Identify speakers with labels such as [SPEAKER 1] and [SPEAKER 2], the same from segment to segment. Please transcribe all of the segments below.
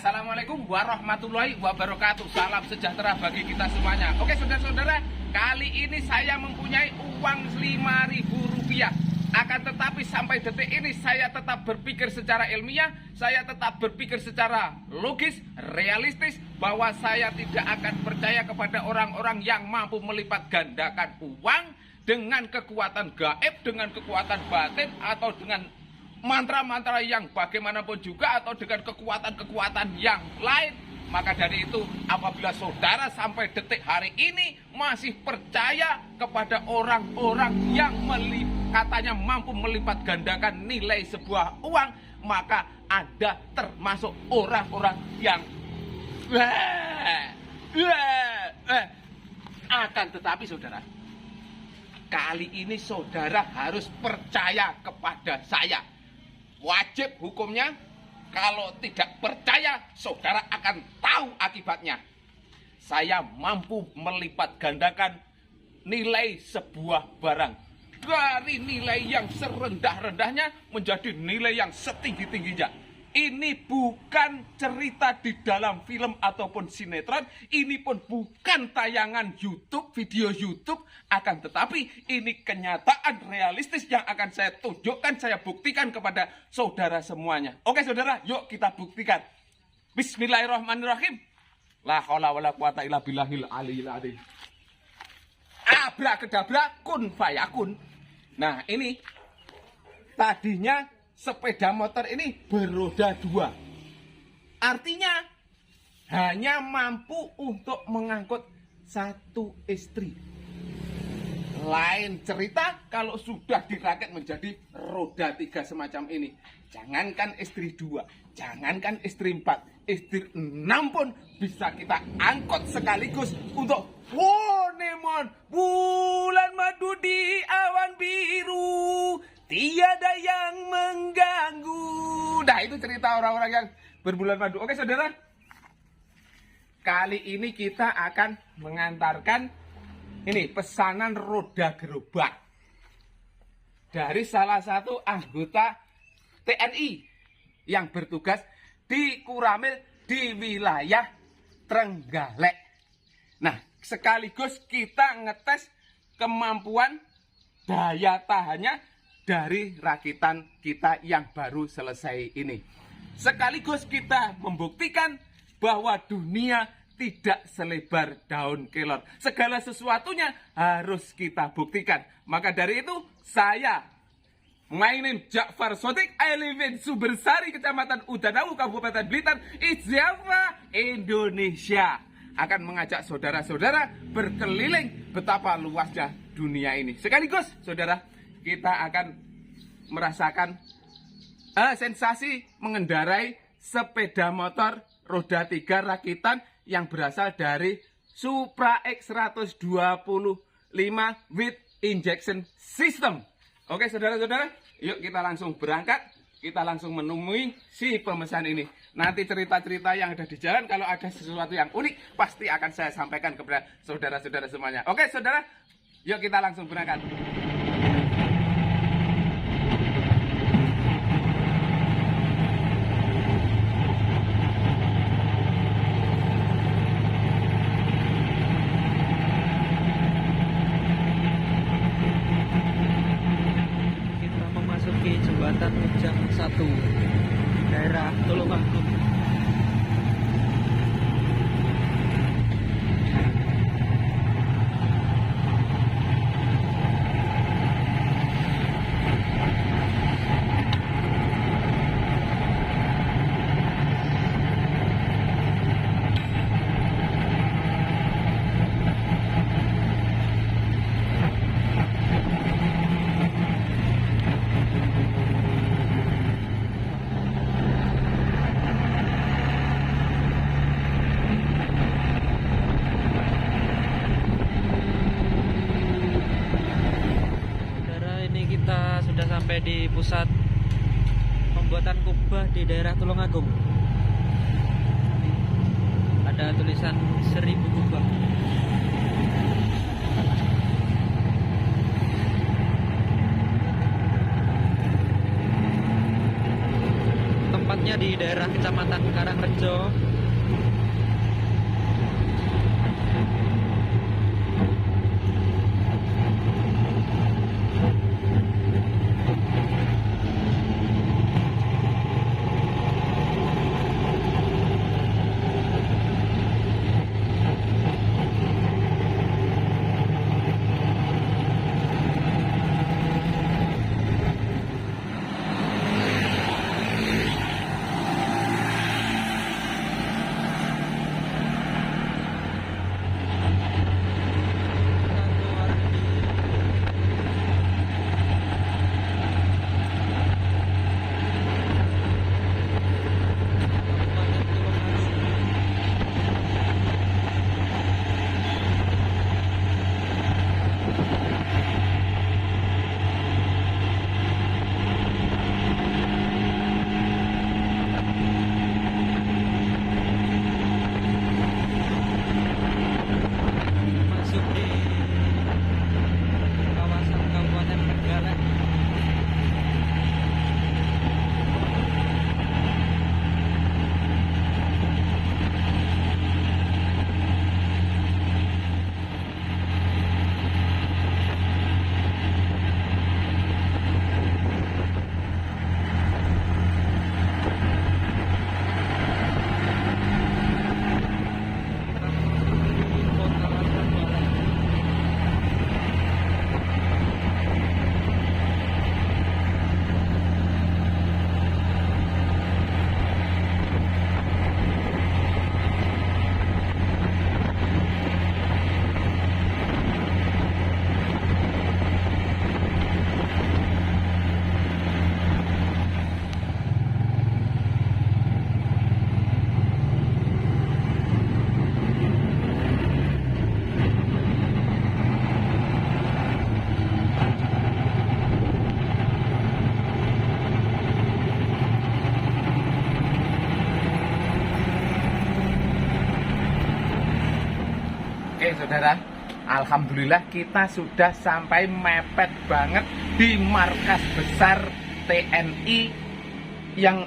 [SPEAKER 1] Assalamualaikum warahmatullahi wabarakatuh. Salam sejahtera bagi kita semuanya. Oke saudara-saudara, kali ini saya mempunyai uang Rp5.000. Akan tetapi sampai detik ini saya tetap berpikir secara ilmiah, saya tetap berpikir secara logis, realistis, bahwa saya tidak akan percaya kepada orang-orang yang mampu melipat gandakan uang dengan kekuatan gaib, dengan kekuatan batin, atau dengan mantra-mantra yang bagaimanapun juga, atau dengan kekuatan-kekuatan yang lain. Maka dari itu, apabila saudara sampai detik hari ini masih percaya kepada orang-orang yang katanya mampu melipat gandakan nilai sebuah uang, maka Anda termasuk orang-orang yang akan tetapi saudara, kali ini saudara harus percaya kepada saya. Wajib hukumnya, kalau tidak percaya saudara akan tahu akibatnya. Saya mampu melipat gandakan nilai sebuah barang dari nilai yang serendah-rendahnya menjadi nilai yang setinggi-tingginya. Ini bukan cerita di dalam film ataupun sinetron, ini pun bukan tayangan YouTube, video YouTube, akan tetapi ini kenyataan realistis yang akan saya tunjukkan, saya buktikan kepada saudara semuanya. Oke saudara, yuk kita buktikan. Bismillahirrahmanirrahim. La haula wala quwata illa billahil aliyil azim. Abrakadabra kun fayakun. Nah, ini tadinya sepeda motor ini beroda 2. Artinya hanya mampu untuk mengangkut satu istri. Lain cerita kalau sudah dirakit menjadi roda 3 semacam ini. Jangankan istri 2, jangankan istri 4, istri 6 pun bisa kita angkut sekaligus untuk Wonemon, bulan madu di awan biru, tiada yang mengganggu. Nah, itu cerita orang-orang yang berbulan madu. Oke saudara, kali ini kita akan mengantarkan ini pesanan roda gerobak dari salah satu anggota TNI yang bertugas di Kuramil di wilayah Trenggalek. Nah, sekaligus kita ngetes kemampuan daya tahannya dari rakitan kita yang baru selesai ini. Sekaligus kita membuktikan bahwa dunia tidak selebar daun kelor. Segala sesuatunya harus kita buktikan. Maka dari itu saya mainin Ja'far Shodiq, I live in Sumbersari, Kecamatan Udanawu, Kabupaten Blitar, Java, Indonesia, akan mengajak saudara-saudara berkeliling betapa luasnya dunia ini. Sekaligus saudara, kita akan merasakan sensasi mengendarai sepeda motor roda 3 rakitan yang berasal dari Supra X125 with injection system. Oke saudara-saudara, yuk kita langsung berangkat, kita langsung menemui si pemesan ini. Nanti cerita-cerita yang ada di jalan, kalau ada sesuatu yang unik, pasti akan saya sampaikan kepada saudara-saudara semuanya. Oke saudara, yuk kita langsung berangkat.
[SPEAKER 2] Jembatan Ujang 1, daerah Tulungagung. Sampai di pusat pembuatan kubah di daerah Tulungagung. Ada tulisan 1000 kubah. Tempatnya di daerah Kecamatan Karangrejo. Masuk di kawasan Kabupaten Trenggalek. Kota Trenggalek.
[SPEAKER 1] Oke saudara, alhamdulillah kita sudah sampai mepet banget di markas besar TNI yang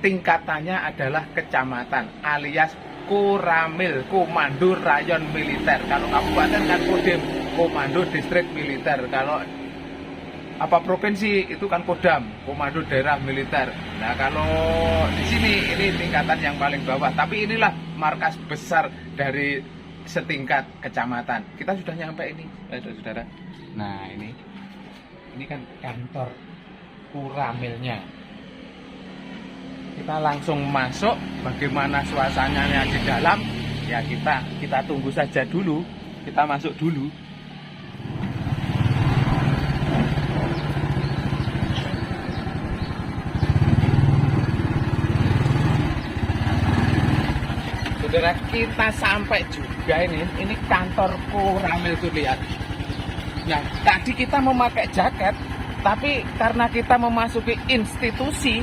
[SPEAKER 1] tingkatannya adalah kecamatan alias Koramil, Komando Rayon Militer. Kalau kabupaten kan Kodim, Komando Distrik Militer. Kalau apa provinsi itu kan Kodam, Komando Daerah Militer. Nah kalau di sini ini tingkatan yang paling bawah, tapi inilah markas besar dari setingkat kecamatan. Kita sudah nyampe ini, saudara. Nah ini kan kantor Koramilnya. Kita langsung masuk. Bagaimana suasananya di dalam? Ya kita tunggu saja dulu. Kita masuk dulu. Saudara, kita sampai juga ini kantor Koramil tuh, lihat. Nah, tadi kita memakai jaket, tapi karena kita memasuki institusi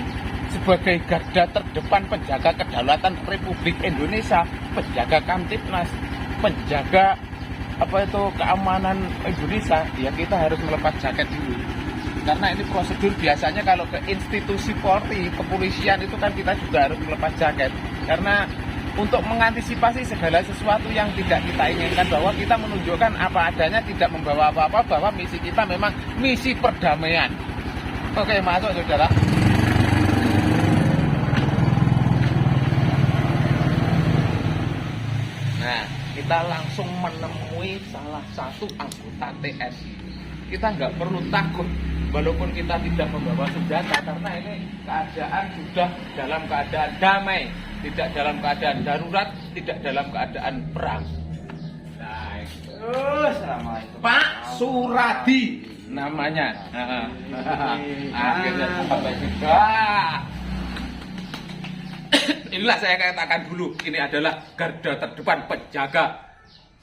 [SPEAKER 1] sebagai garda terdepan penjaga kedaulatan Republik Indonesia, penjaga Kamtipmas, penjaga keamanan Indonesia, ya kita harus melepas jaket dulu. Karena ini prosedur biasanya kalau ke institusi Polri, kepolisian itu kan kita juga harus melepas jaket. Karena untuk mengantisipasi segala sesuatu yang tidak kita inginkan, bahwa kita menunjukkan apa adanya, tidak membawa apa-apa, bahwa misi kita memang misi perdamaian. Oke, masuk saudara. Nah, kita langsung menemui salah satu anggota TNI. Kita nggak perlu takut, walaupun kita tidak membawa senjata, karena ini keadaan sudah dalam keadaan damai. Tidak dalam keadaan darurat, tidak dalam keadaan perang. Nah, Assalamualaikum. Pak Suradi namanya. Akhirnya sampai juga. Inilah saya katakan dulu, ini adalah garda terdepan penjaga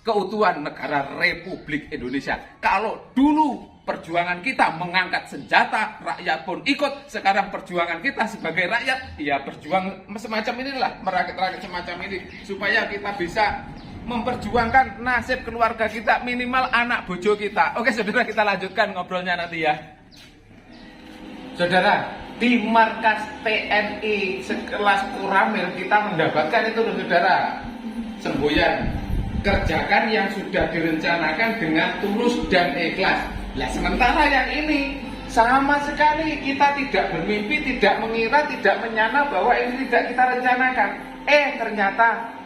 [SPEAKER 1] keutuhan negara Republik Indonesia. Kalau dulu perjuangan kita mengangkat senjata, rakyat pun ikut. Sekarang perjuangan kita sebagai rakyat, ya berjuang semacam inilah, merakit-rakit semacam ini, supaya kita bisa memperjuangkan nasib keluarga kita, minimal anak bojo kita. Oke saudara, kita lanjutkan ngobrolnya nanti ya. Saudara, di markas TNI sekelas Koramil kita mendapatkan itu loh saudara, semboyan kerjakan yang sudah direncanakan dengan tulus dan ikhlas. Nah sementara yang ini sama sekali kita tidak bermimpi, tidak mengira, tidak menyana bahwa ini tidak kita rencanakan. Ternyata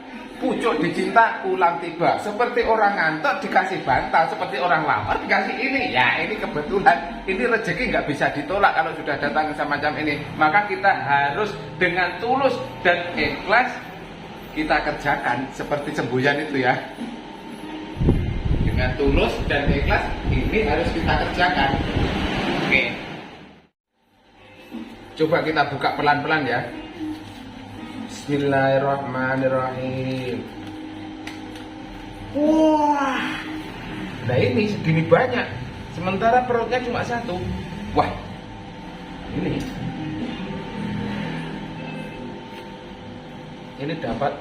[SPEAKER 1] pucuk dicinta ulang tiba. Seperti orang ngantuk dikasih bantal, seperti orang lapar dikasih ini. Ya ini kebetulan, ini rezeki nggak bisa ditolak kalau sudah datang semacam ini. Maka kita harus dengan tulus dan ikhlas kita kerjakan seperti semboyan itu ya. Dengan tulus dan ikhlas ini harus kita kerjakan. Oke. Coba kita buka pelan-pelan ya. Bismillahirrahmanirrahim. Wah, nah ini segini banyak, sementara perutnya cuma satu. Wah, ini dapat.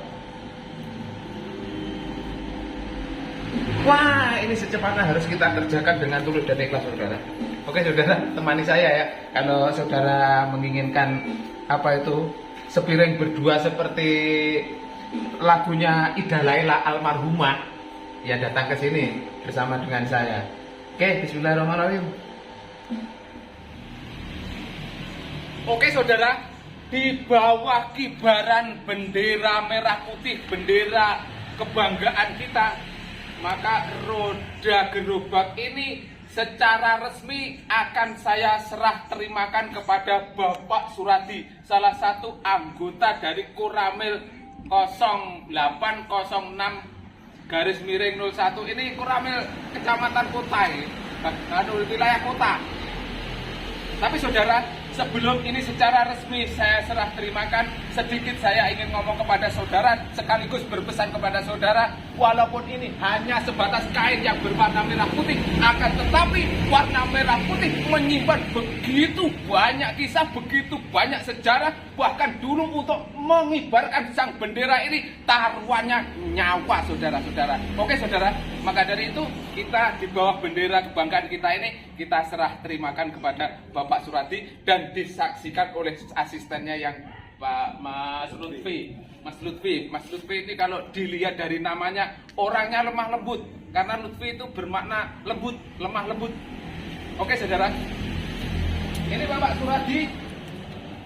[SPEAKER 1] Wah, ini secepatnya harus kita kerjakan dengan tulus dan ikhlas saudara. Oke saudara, temani saya ya. Kalau saudara menginginkan apa itu sepiring berdua seperti lagunya Ida Laila almarhumah, ya datang ke sini bersama dengan saya. Oke, bismillahirrahmanirrahim. Oke saudara, di bawah kibaran bendera merah putih, bendera kebanggaan kita, maka roda gerobak ini secara resmi akan saya serah terimakan kepada Bapak Suradi, salah satu anggota dari Koramil 0806-01. Ini Koramil Kecamatan Kota ini, wilayah kota. Tapi saudara, sebelum ini secara resmi saya serah terimakan, sedikit saya ingin ngomong kepada saudara, sekaligus berpesan kepada saudara, walaupun ini hanya sebatas kain yang berwarna merah putih, akan tetapi warna merah putih menyimpan begitu banyak kisah, begitu banyak sejarah, bahkan dulu untuk mengibarkan sang bendera ini taruhannya nyawa saudara-saudara. Oke saudara, maka dari itu kita di bawah bendera kebanggaan kita ini, kita serah terimakan kepada Bapak Suradi dan disaksikan oleh asistennya yang Pak Mas Lutfi. Mas Lutfi ini kalau dilihat dari namanya, orangnya lemah lembut, karena Lutfi itu bermakna lembut, lemah lembut. Oke saudara, ini Bapak Suradi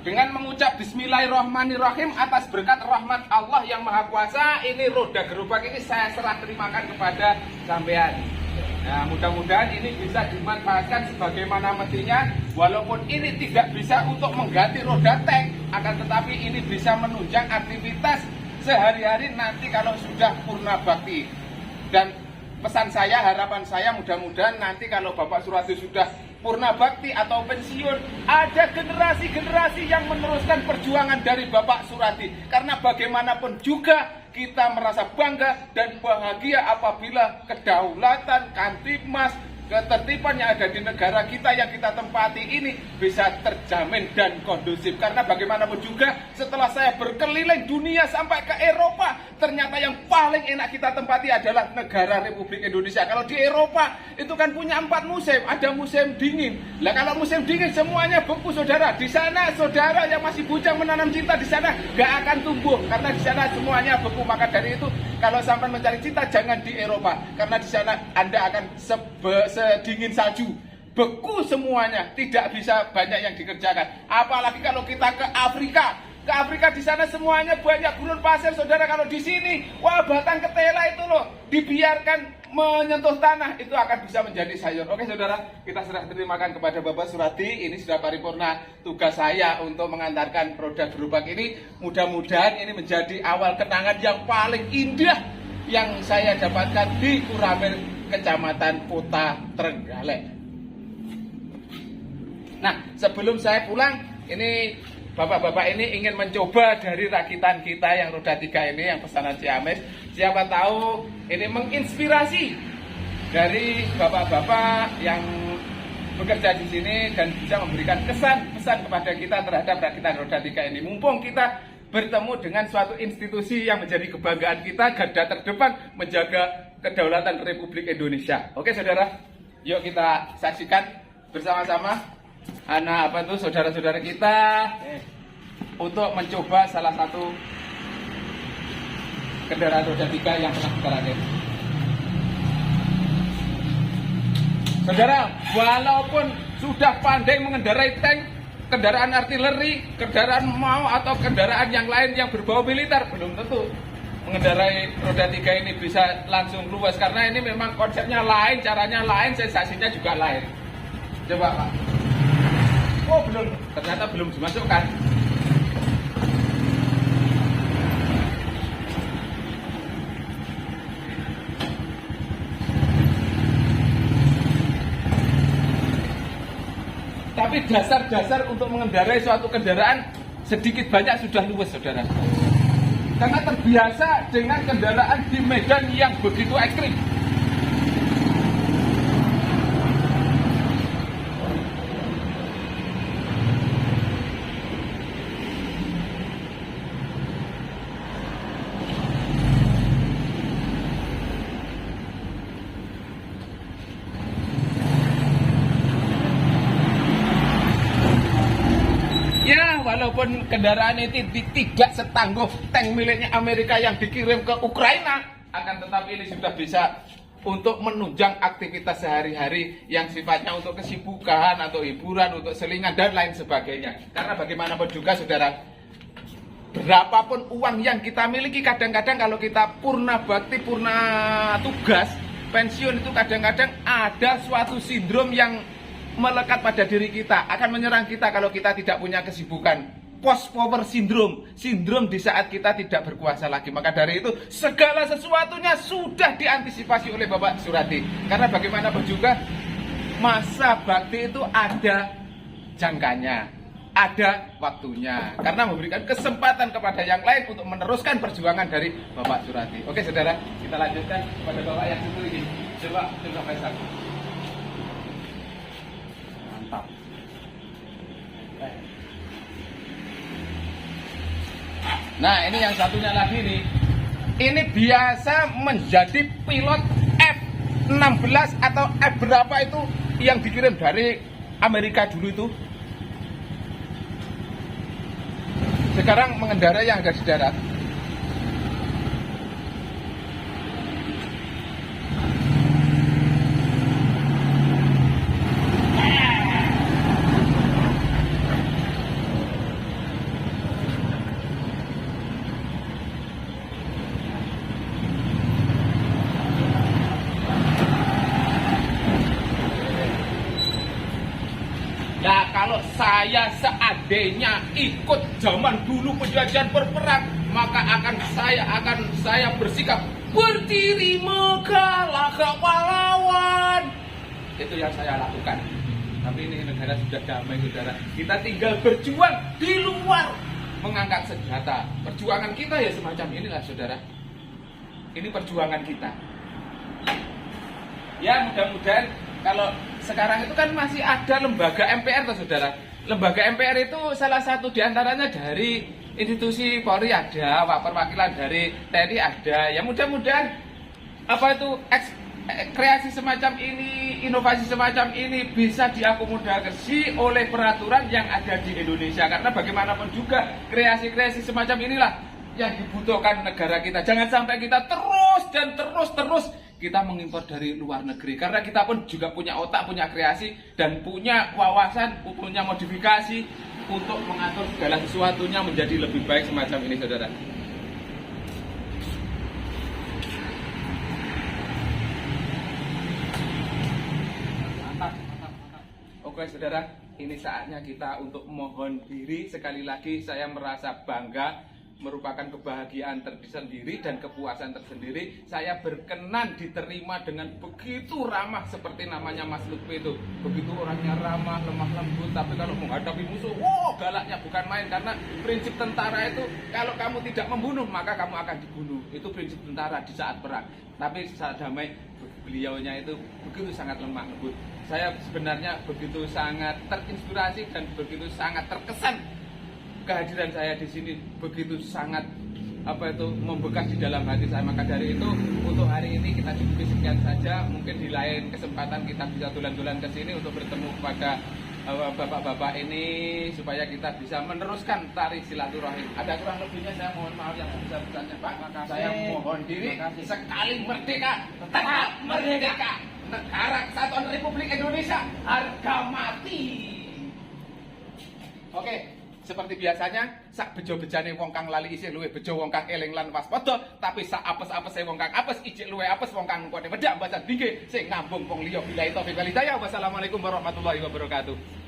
[SPEAKER 1] dengan mengucap Bismillahirrahmanirrahim atas berkat rahmat Allah yang Maha Kuasa, ini roda gerobak ini saya serah terimakan kepada sampean. Nah, mudah-mudahan ini bisa dimanfaatkan sebagaimana mestinya, walaupun ini tidak bisa untuk mengganti roda tank, akan tetapi ini bisa menunjang aktivitas sehari-hari nanti kalau sudah purna bakti. Dan pesan saya, harapan saya, mudah-mudahan nanti kalau Bapak Suradi sudah purna bakti atau pensiun, ada generasi-generasi yang meneruskan perjuangan dari Bapak Suradi. Karena bagaimanapun juga kita merasa bangga dan bahagia apabila kedaulatan, Kamtibmas, ketertiban yang ada di negara kita yang kita tempati ini bisa terjamin dan kondusif. Karena bagaimanapun juga setelah saya berkeliling dunia sampai ke Eropa, ternyata yang paling enak kita tempati adalah negara Republik Indonesia. Kalau di Eropa itu kan punya 4 musim, ada musim dingin. Lah kalau musim dingin semuanya beku saudara. Di sana saudara yang masih bujang menanam cinta di sana gak akan tumbuh karena di sana semuanya beku. Maka dari itu kalau sampai mencari cinta jangan di Eropa, karena di sana Anda akan sedingin salju, beku semuanya, tidak bisa banyak yang dikerjakan. Apalagi kalau kita ke Afrika di sana semuanya banyak gurun pasir saudara. Kalau di sini, wah batang ketela itu loh, dibiarkan menyentuh tanah itu akan bisa menjadi sayur. Oke saudara, kita serah terimakan kepada Bapak Suradi. Ini sudah paripurna tugas saya untuk mengantarkan roda gerobak ini. Mudah-mudahan ini menjadi awal kenangan yang paling indah yang saya dapatkan di Koramil Kecamatan Kota Trenggalek. Nah, sebelum saya pulang, ini bapak-bapak ini ingin mencoba dari rakitan kita yang roda 3 ini, yang pesanan Ciamis. Siapa tahu ini menginspirasi dari bapak-bapak yang bekerja di sini dan bisa memberikan kesan-pesan kepada kita terhadap rakitan roda 3 ini. Mumpung kita bertemu dengan suatu institusi yang menjadi kebanggaan kita, garda terdepan menjaga kedaulatan Republik Indonesia. Oke saudara, yuk kita saksikan bersama-sama anak apa tuh saudara-saudara kita untuk mencoba salah satu kendaraan roda 3 yang pernah kita rakit. Saudara, walaupun sudah pandai mengendarai tank, kendaraan artileri, kendaraan mau atau kendaraan yang lain yang berbau militer, belum tentu mengendarai roda 3 ini bisa langsung luas, karena ini memang konsepnya lain, caranya lain, sensasinya juga lain. Coba Pak. Oh belum, ternyata belum dimasukkan. Tapi dasar-dasar untuk mengendarai suatu kendaraan sedikit banyak sudah luwes, saudara. Karena terbiasa dengan kendaraan di medan yang begitu ekstrim. Ya, walaupun kendaraan ini tidak setangguh tank miliknya Amerika yang dikirim ke Ukraina, akan tetapi ini sudah bisa untuk menunjang aktivitas sehari-hari yang sifatnya untuk kesibukan atau hiburan, untuk selingan dan lain sebagainya. Karena bagaimanapun juga, saudara, berapapun uang yang kita miliki, kadang-kadang kalau kita purna bakti, purna tugas, pensiun itu kadang-kadang ada suatu sindrom yang melekat pada diri kita, akan menyerang kita kalau kita tidak punya kesibukan. Post power syndrome, sindrom di saat kita tidak berkuasa lagi. Maka dari itu segala sesuatunya sudah diantisipasi oleh Bapak Surati. Karena bagaimanapun juga masa bakti itu ada jangkanya, ada waktunya, karena memberikan kesempatan kepada yang lain untuk meneruskan perjuangan dari Bapak Surati. Oke saudara, kita lanjutkan kepada Bapak yang satu ini. Coba Faisal. Mantap. Nah ini yang satunya lagi nih. Ini biasa menjadi pilot F-16 atau F berapa itu yang dikirim dari Amerika dulu itu. Sekarang mengendarai yang ada di darat. Nah, kalau saya seandainya ikut zaman dulu penjajahan berperang, maka saya bersikap berdiri megahlah pahlawan. Itu yang saya lakukan. Tapi ini negara sudah damai, saudara. Kita tinggal berjuang di luar mengangkat senjata. Perjuangan kita ya semacam inilah, saudara. Ini perjuangan kita. Ya, mudah-mudahan kalau sekarang itu kan masih ada lembaga MPR, toh, saudara. Lembaga MPR itu salah satu diantaranya dari institusi Polri ada, perwakilan dari TNI ada. Ya mudah-mudahan apa itu kreasi semacam ini, inovasi semacam ini bisa diakomodasi oleh peraturan yang ada di Indonesia. Karena bagaimanapun juga kreasi-kreasi semacam inilah yang dibutuhkan negara kita. Jangan sampai kita terus kita mengimpor dari luar negeri, karena kita pun juga punya otak, punya kreasi, dan punya wawasan, punya modifikasi untuk mengatur segala sesuatunya menjadi lebih baik semacam ini, saudara. Mantap. Oke, saudara, ini saatnya kita untuk mohon diri. Sekali lagi saya merasa bangga, merupakan kebahagiaan tersendiri dan kepuasan tersendiri. Saya berkenan diterima dengan begitu ramah seperti namanya Mas Lutfi itu. Begitu orangnya ramah, lemah lembut, tapi kalau menghadapi musuh, galaknya bukan main. Karena prinsip tentara itu, kalau kamu tidak membunuh, maka kamu akan dibunuh. Itu prinsip tentara di saat perang. Tapi saat damai, beliaunya itu begitu sangat lemah lembut. Saya sebenarnya begitu sangat terinspirasi dan begitu sangat terkesan. Kehadiran saya di sini begitu sangat membekas di dalam hati saya. Maka dari itu untuk hari ini kita cukupi sekian saja. Mungkin di lain kesempatan kita bisa tulan-tulan ke sini untuk bertemu kepada bapak-bapak ini supaya kita bisa meneruskan tari silaturahim. Ada kurang lebihnya saya mohon maaf yang sebesar-besarnya Pak. Saya mohon diri sekali merdeka tetap merdeka. Negara Kesatuan Republik Indonesia harga mati. Oke, seperti biasanya sak bejo-bejane wong kang lali isih luwih bejo wong kang eling lan waspada, tapi sak apes-apese wong kang apes ijik luwih apes wong kang kuwate wedhak mbacan dingge sing ngambung wong liya billahi taufik wal hidayah. Wassalamualaikum warahmatullahi wabarakatuh.